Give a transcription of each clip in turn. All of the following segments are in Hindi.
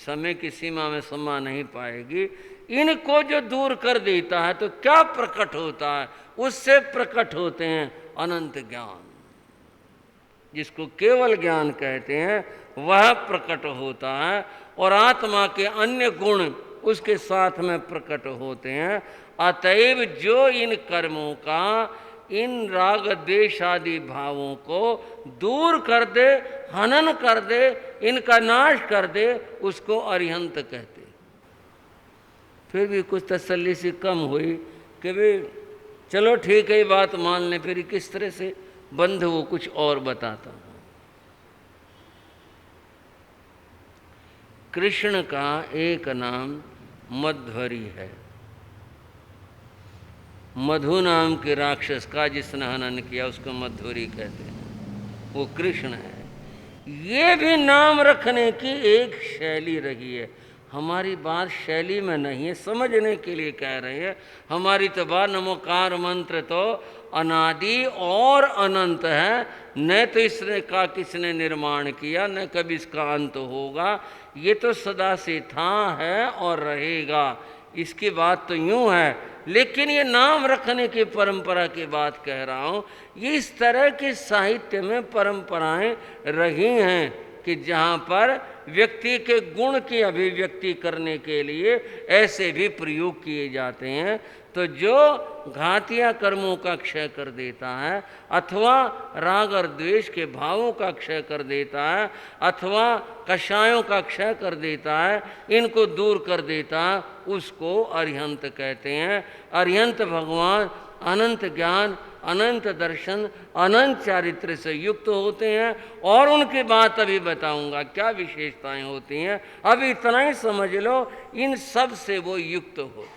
समय की सीमा में समा नहीं पाएगी। इनको जो दूर कर देता है तो क्या प्रकट होता है? उससे प्रकट होते हैं अनंत ज्ञान, जिसको केवल ज्ञान कहते हैं, वह प्रकट होता है। और आत्मा के अन्य गुण उसके साथ में प्रकट होते हैं। अतएव जो इन कर्मों का, इन राग द्वेष आदि भावों को दूर कर दे, हनन कर दे, इनका नाश कर दे, उसको अरिहंत कहते। फिर भी कुछ तसल्ली सी कम हुई कि भाई चलो ठीक है, ये बात मान लें। फिर किस तरह से बंध वो कुछ और बताता हूं। कृष्ण का एक नाम मध्वरी है। मधु नाम के राक्षस का जिसने हनन किया उसको मध्वरी कहते हैं, वो कृष्ण है। ये भी नाम रखने की एक शैली रही है। हमारी बात शैली में नहीं है, समझने के लिए कह रहे हैं। हमारी तो बात नमोकार मंत्र तो अनादि और अनंत है। न तो इसने का किसने निर्माण किया, न कभी इसका अंत होगा। ये तो सदा से था, है और रहेगा। इसकी बात तो यूं है, लेकिन ये नाम रखने की परंपरा की बात कह रहा हूँ। ये इस तरह के साहित्य में परंपराएं रही हैं कि जहाँ पर व्यक्ति के गुण की अभिव्यक्ति करने के लिए ऐसे भी प्रयोग किए जाते हैं। तो जो घातिया कर्मों का क्षय कर देता है, अथवा राग और द्वेष के भावों का क्षय कर देता है, अथवा कषायों का क्षय कर देता है, इनको दूर कर देता है, उसको अरिहंत कहते हैं। अरिहंत भगवान अनंत ज्ञान, अनंत दर्शन, अनंत चारित्र से युक्त होते हैं। और उनकी बात अभी बताऊंगा क्या विशेषताएं होती हैं। अब इतना ही समझ लो, इन सब से वो युक्त होते हैं।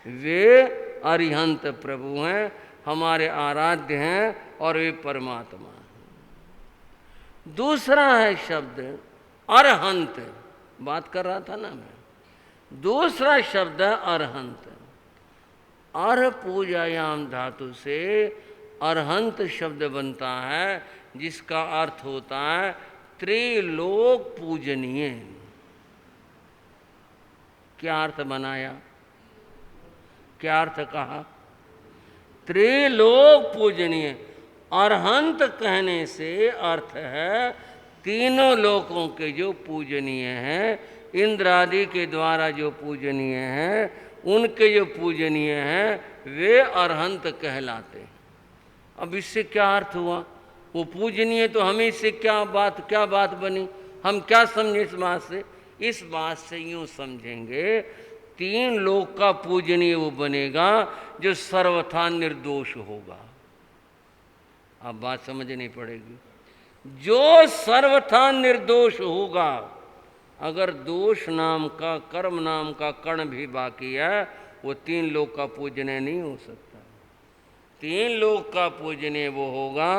वे अरिहंत प्रभु हैं, हमारे आराध्य हैं और वे परमात्मा हैं। दूसरा है शब्द अरहंत, बात कर रहा था ना मैं। दूसरा शब्द है अरहंत। अर पूजायाम धातु से अरहंत शब्द बनता है, जिसका अर्थ होता है त्रिलोक पूजनीय। क्या अर्थ बनाया, क्या अर्थ कहा? त्रिलोक पूजनीय। अरहंत कहने से अर्थ है तीनों लोकों के जो पूजनीय हैं, इंद्र आदि के द्वारा जो पूजनीय हैं, उनके जो पूजनीय हैं, वे अरहंत कहलाते हैं। अब इससे क्या अर्थ हुआ? वो पूजनीय तो हमें इससे क्या बात बनी? हम क्या समझे इस बात से? इस बात से यूँ समझेंगे, तीन लोक का पूजनीय वो बनेगा जो सर्वथा निर्दोष होगा। अब बात समझनी पड़ेगी। जो सर्वथा निर्दोष होगा, अगर दोष नाम का, कर्म नाम का कण भी बाकी है, वो तीन लोक का पूजनीय नहीं हो सकता। तीन लोक का पूजनीय वो होगा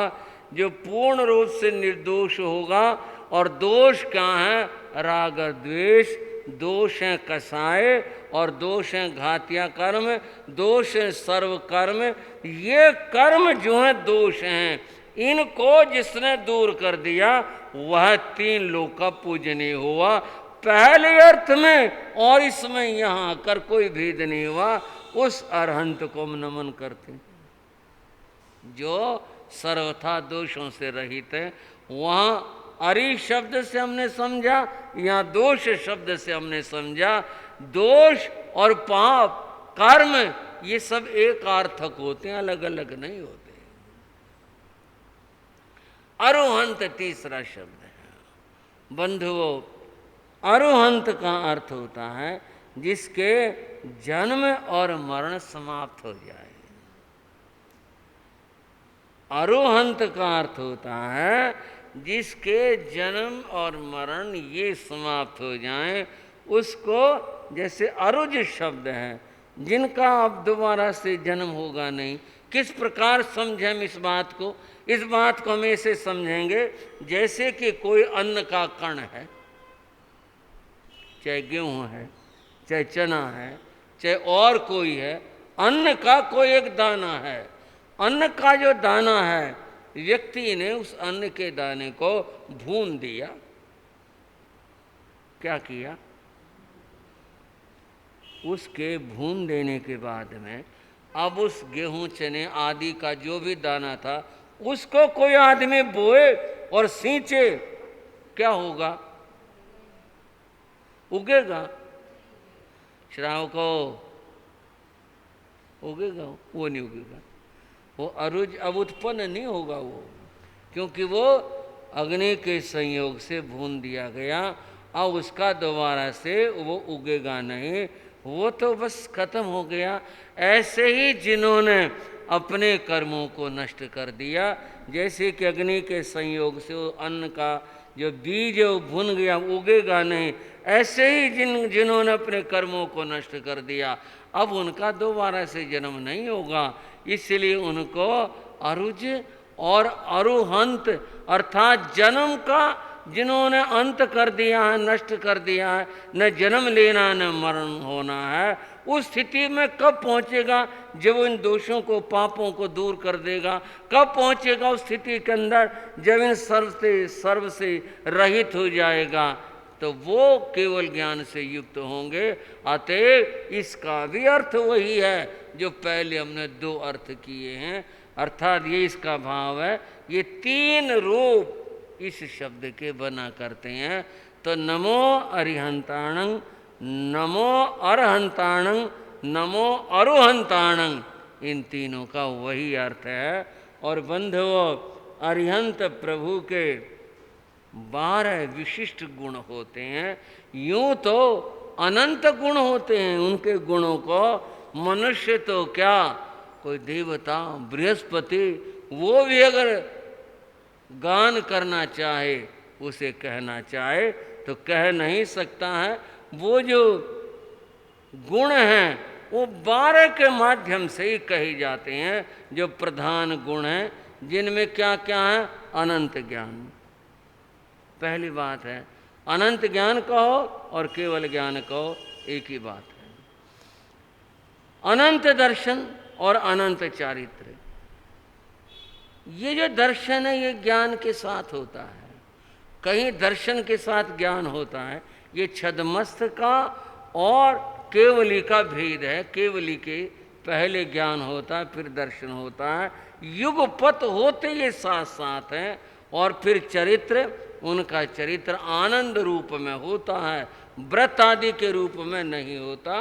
जो पूर्ण रूप से निर्दोष होगा। और दोष क्या है? राग द्वेष, दोष हैं कसाय, और दोष हैं घातिया कर्म, दोष हैं सर्व कर्म। ये कर्म जो हैं दोष हैं, इनको जिसने दूर कर दिया वह तीन लोक का पूजनीय हुआ। पहले अर्थ में और इसमें यहाँ आकर कोई भेद नहीं हुआ। उस अरहंत को हम नमन करते हैं जो सर्वथा दोषों से रहित है। वहाँ अरि शब्द से हमने समझा, यहाँ दोष शब्द से हमने समझा। दोष और पाप, कर्म, ये सब एक अर्थक होते हैं, अलग अलग नहीं होते। अरोहंत तीसरा शब्द है। बंधुओं, अरोहंत का अर्थ होता है जिसके जन्म और मरण समाप्त हो जाए। अरोहंत का अर्थ होता है जिसके जन्म और मरण ये समाप्त हो जाएं, उसको, जैसे अरुज शब्द है, जिनका अब दोबारा से जन्म होगा नहीं। किस प्रकार समझें हम इस बात को? इस बात को हम ऐसे समझेंगे जैसे कि कोई अन्न का कण है, चाहे गेहूं है, चाहे चना है, चाहे और कोई है। अन्न का कोई एक दाना है। अन्न का जो दाना है, व्यक्ति ने उस अन्न के दाने को भून दिया, क्या किया, उसके भून देने के बाद में अब उस गेहूं चने आदि का जो भी दाना था उसको कोई आदमी बोए और सींचे, क्या होगा, उगेगा। श्राव को उगेगा, वो नहीं उगेगा, वो अरुज अब उत्पन्न नहीं होगा वो, क्योंकि वो अग्नि के संयोग से भून दिया गया। अब उसका दोबारा से वो उगेगा नहीं, वो तो बस खत्म हो गया। ऐसे ही जिन्होंने अपने कर्मों को नष्ट कर दिया, जैसे कि अग्नि के संयोग से वो अन्न का जो बीज है वो भुन गया, उगेगा नहीं, ऐसे ही जिन्होंने अपने कर्मों को नष्ट कर दिया अब उनका दोबारा से जन्म नहीं होगा। इसलिए उनको अरुज और अरुहंत अर्थात जन्म का जिन्होंने अंत कर दिया है, नष्ट कर दिया है, न जन्म लेना न मरण होना है, उस स्थिति में कब पहुंचेगा, जब इन दोषों को पापों को दूर कर देगा। कब पहुंचेगा उस स्थिति के अंदर, जब इन सर्व से रहित हो जाएगा, तो वो केवल ज्ञान से युक्त होंगे। अतएव इसका भी अर्थ वही है जो पहले हमने दो अर्थ किए हैं, अर्थात ये इसका भाव है, ये तीन रूप इस शब्द के बना करते हैं। तो नमो अरिहंताणं, नमो अरहंताणं, नमो अरुहंताणं, इन तीनों का वही अर्थ है। और बंधुओं, अरिहंत प्रभु के 12 विशिष्ट गुण होते हैं। यूं तो अनंत गुण होते हैं, उनके गुणों को मनुष्य तो क्या, कोई देवता बृहस्पति वो भी अगर गान करना चाहे, उसे कहना चाहे तो कह नहीं सकता है। वो जो गुण हैं वो 12 के माध्यम से ही कहे जाते हैं, जो प्रधान गुण हैं, जिनमें क्या क्या है, अनंत ज्ञान पहली बात है। अनंत ज्ञान कहो और केवल ज्ञान कहो, एक ही बात है। अनंत दर्शन और अनंत चारित्र, ये जो दर्शन है ये ज्ञान के साथ होता है, कहीं दर्शन के साथ ज्ञान होता है। ये छद्मस्त का और केवली का भेद है। केवली के पहले ज्ञान होता है, फिर दर्शन होता है, युगपत होते ये साथ साथ हैं। और फिर चरित्र, उनका चरित्र आनंद रूप में होता है, व्रत आदि के रूप में नहीं होता,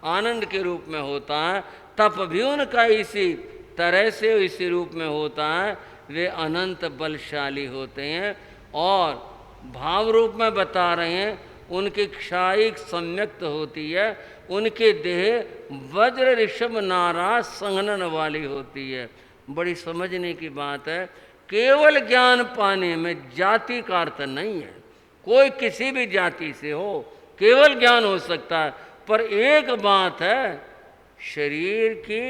आनंद के रूप में होता है। तप भी उनका इसी तरह से इसी रूप में होता है, वे अनंत बलशाली होते हैं। और भाव रूप में बता रहे हैं, उनकी क्षायिक सम्यक्त होती है, उनके देह वज्र ऋषभ नाराज संघनन वाली होती है। बड़ी समझने की बात है, केवल ज्ञान पाने में जाति का अर्थ नहीं है। कोई किसी भी जाति से हो, केवल ज्ञान हो सकता है। पर एक बात है, शरीर की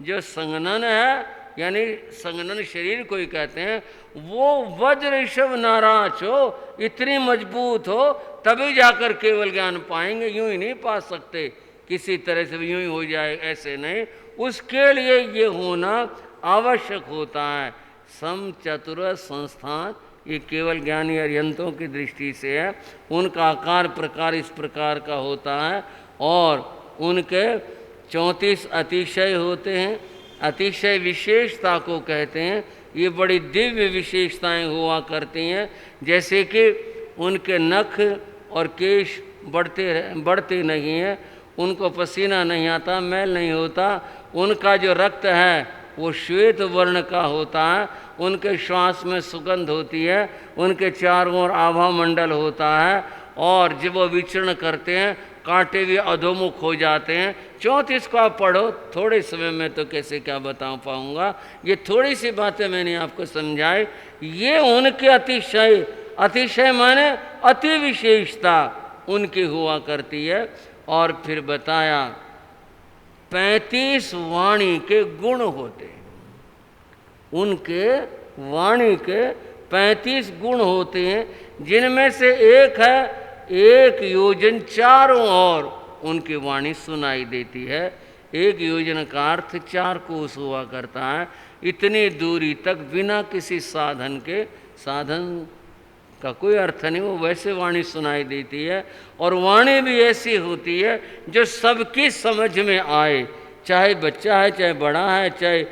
जो संघनन है, यानी संघनन शरीर को ही कहते हैं, वो वज्र ऋषभ नाराज हो, इतनी मजबूत हो, तभी जाकर केवल ज्ञान पाएंगे। यूं ही नहीं पा सकते, किसी तरह से यूं ही हो जाए ऐसे नहीं, उसके लिए ये होना आवश्यक होता है। सम चतुर संस्थान, ये केवल ज्ञानी अरिहंतों की दृष्टि से है। उनका आकार प्रकार इस प्रकार का होता है, और उनके 34 अतिशय होते हैं। अतिशय विशेषता को कहते हैं, ये बड़ी दिव्य विशेषताएं हुआ करती हैं। जैसे कि उनके नख और केश बढ़ते नहीं हैं, उनको पसीना नहीं आता, मैल नहीं होता, उनका जो रक्त है वो श्वेत वर्ण का होता है, उनके श्वास में सुगंध होती है, उनके चारों ओर आभा मंडल होता है, और जब वो विचरण करते हैं कांटे भी अधोमुख हो जाते हैं। 34 को आप पढ़ो, थोड़े समय में तो कैसे क्या बता पाऊँगा, ये थोड़ी सी बातें मैंने आपको समझाई। ये उनके अतिशय, अतिशय माने अति विशेषता उनकी हुआ करती है। और फिर बताया 35 वाणी के गुण होते हैं, उनके वाणी के 35 गुण होते हैं, जिनमें से एक है, 1 योजन चारों ओर उनकी वाणी सुनाई देती है। 1 योजन का अर्थ 4 कोस हुआ करता है। इतनी दूरी तक बिना किसी साधन के, साधन का कोई अर्थ नहीं, वो वैसे वाणी सुनाई देती है। और वाणी भी ऐसी होती है जो सबकी समझ में आए, चाहे बच्चा है, चाहे बड़ा है, चाहे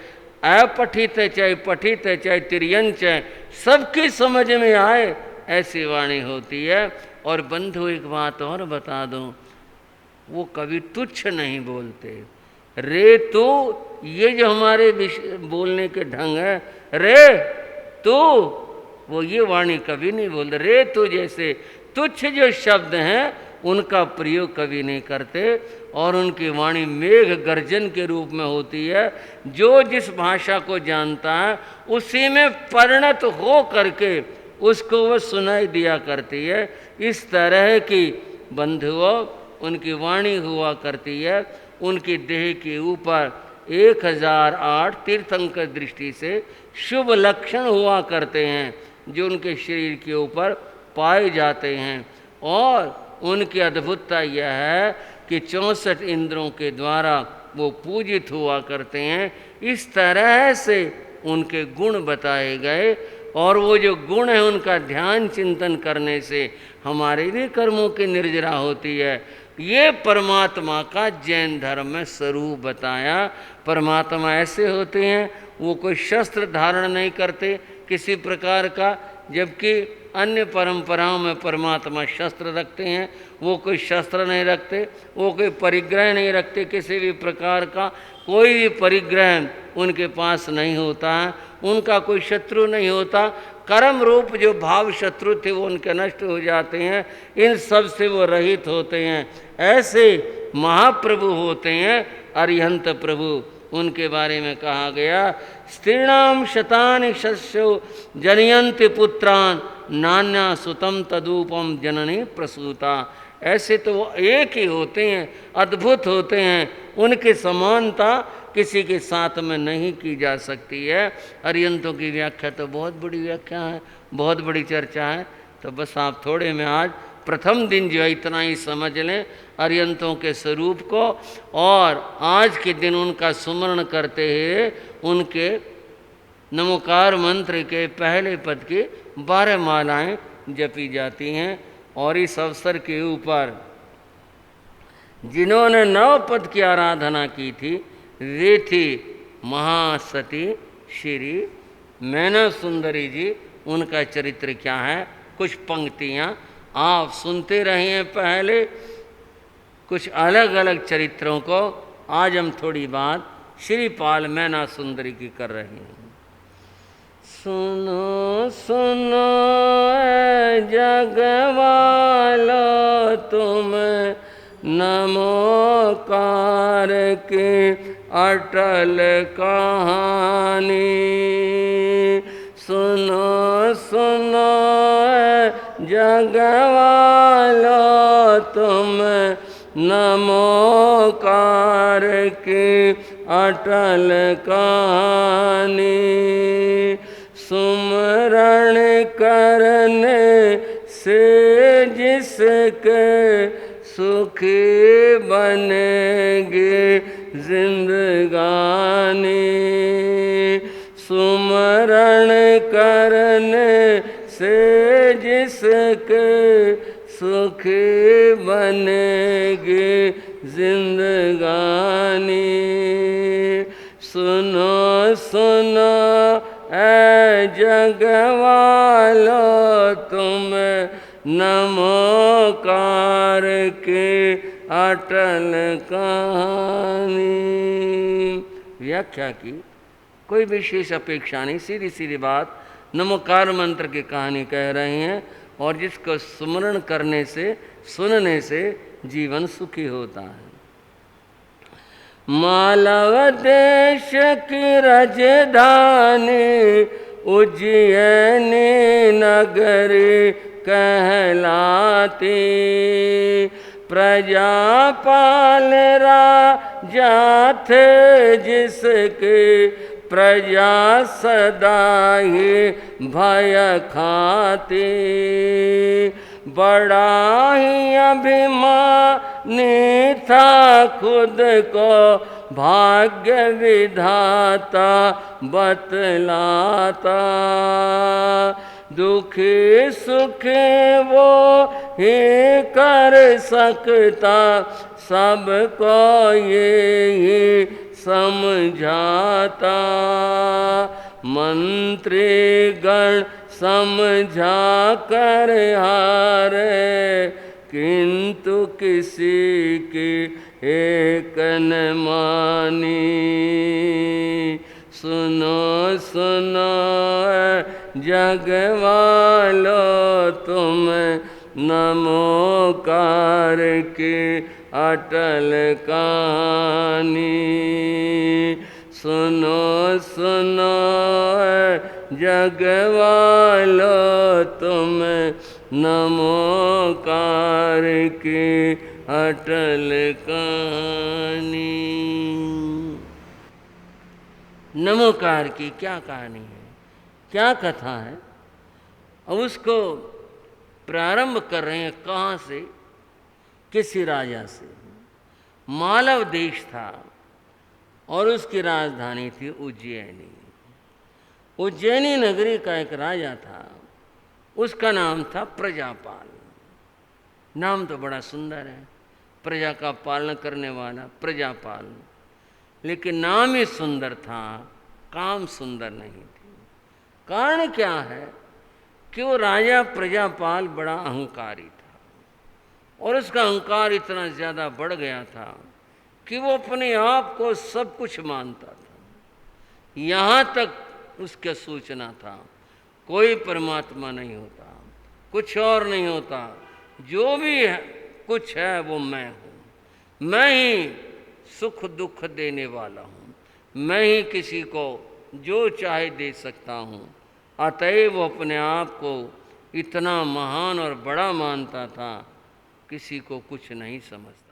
अपठित है, चाहे पठित है, चाहे तिर्यंच है, सबकी समझ में आए, ऐसी वाणी होती है। और बंधु एक बात और बता दूं, वो कभी तुच्छ नहीं बोलते। रे तू, ये जो हमारे बोलने के ढंग है, रे तू, वो ये वाणी कभी नहीं बोलते। रे तू जैसे तुच्छ जो शब्द हैं उनका प्रयोग कभी नहीं करते। और उनकी वाणी मेघ गर्जन के रूप में होती है। जो जिस भाषा को जानता है उसी में परिणत हो करके उसको वो सुनाई दिया करती है। इस तरह की बंधुओं उनकी वाणी हुआ करती है। उनकी देह के ऊपर 1008 तीर्थंकर दृष्टि से शुभ लक्षण हुआ करते हैं जो उनके शरीर के ऊपर पाए जाते हैं। और उनकी अद्भुतता यह है कि 64 इंद्रों के द्वारा वो पूजित हुआ करते हैं। इस तरह से उनके गुण बताए गए। और वो जो गुण है उनका ध्यान चिंतन करने से हमारे भी कर्मों की निर्जरा होती है। ये परमात्मा का जैन धर्म में स्वरूप बताया। परमात्मा ऐसे होते हैं, वो कोई शस्त्र धारण नहीं करते किसी प्रकार का, जबकि अन्य परंपराओं में परमात्मा शस्त्र रखते हैं। वो कोई शस्त्र नहीं रखते, वो कोई परिग्रह नहीं रखते किसी भी प्रकार का, कोई भी परिग्रह उनके पास नहीं होता है, उनका कोई शत्रु नहीं होता। कर्म रूप जो भाव शत्रु थे वो उनके नष्ट हो जाते हैं, इन सब से वो रहित होते हैं। ऐसे महाप्रभु होते हैं अरिहंत प्रभु, उनके बारे में कहा गया, स्त्रीणाम शतानि शस्यो जनयन्ति पुत्रान नान्या सुतम तदूपम जननी प्रसूता। ऐसे तो वो एक ही होते हैं, अद्भुत होते हैं, उनकी समानता किसी के साथ में नहीं की जा सकती है। अरिहंतों की व्याख्या तो बहुत बड़ी व्याख्या है, बहुत बड़ी चर्चा है। तो बस आप थोड़े में आज प्रथम दिन जो है इतना ही समझ लें अरिहंतों के स्वरूप को। और आज के दिन उनका सुमरण करते हुए उनके नमोकार मंत्र के पहले पद की 12 मालाएं जपी जाती हैं। और इस अवसर के ऊपर जिन्होंने 9 पद की आराधना की थी वे थी महासती श्री मैना सुंदरी जी। उनका चरित्र क्या है, कुछ पंक्तियाँ आप सुनते रहे हैं पहले, कुछ अलग अलग चरित्रों को आज हम थोड़ी बात श्रीपाल मैना सुंदरी की कर रहे हैं। सुनो सुनो जगवालो तुम नमोकार के अटल कहानी। सुनो सुनो जगवालो तुम नमोकार के अटल कहानी। सुमरण करने से जिसके सुखी बनेगी जिंदगानी। सुमरण करने से जिसके सुखी बनेगी जिंदगानी। सुनो सुनो ऐ जगवालो तुम नमोकार के अटल कहानी। व्याख्या की कोई विशेष अपेक्षा नहीं, सीधी सीधी बात नमोकार मंत्र की कहानी कह रहे हैं। और जिसको स्मरण करने से सुनने से जीवन सुखी होता है। मालव देश की राजधानी उज्जैनी नगरी कहलाती। प्रजापाल राजा थे जिसके प्रजा सदा ही भय खाती। बड़ा ही अभिमानी था खुद को भाग्य विधाता बतलाता। दुखी सुखी वो ही कर सकता, सबको ये ही समझाता। मंत्री गण समझा कर हारे, किंतु किसी की एक न मानी। सुनो सुनो जग वालो तुम, नमोकार की अटल कहानी। सुनो सुनो जग वालो तुम, नमोकार की अटल कहानी। नमोकार की क्या कहानी है, क्या कथा है? अब उसको प्रारंभ कर रहे हैं कहाँ से? किसी राजा से। मालव देश था और उसकी राजधानी थी उज्जैनी। उज्जैनी नगरी का एक राजा था, उसका नाम था प्रजापाल। नाम तो बड़ा सुंदर है, प्रजा का पालन करने वाला प्रजापाल। लेकिन नाम ही सुंदर था, काम सुंदर नहीं थी। कारण क्या है कि वो राजा प्रजापाल बड़ा अहंकारी था और उसका अहंकार इतना ज़्यादा बढ़ गया था कि वो अपने आप को सब कुछ मानता था। यहाँ तक उसका सूचना था कोई परमात्मा नहीं होता, कुछ और नहीं होता, जो भी है कुछ है वो मैं हूँ। मैं ही सुख दुख देने वाला हूँ, मैं ही किसी को जो चाहे दे सकता हूँ। अतएव वो अपने आप को इतना महान और बड़ा मानता था, किसी को कुछ नहीं समझता।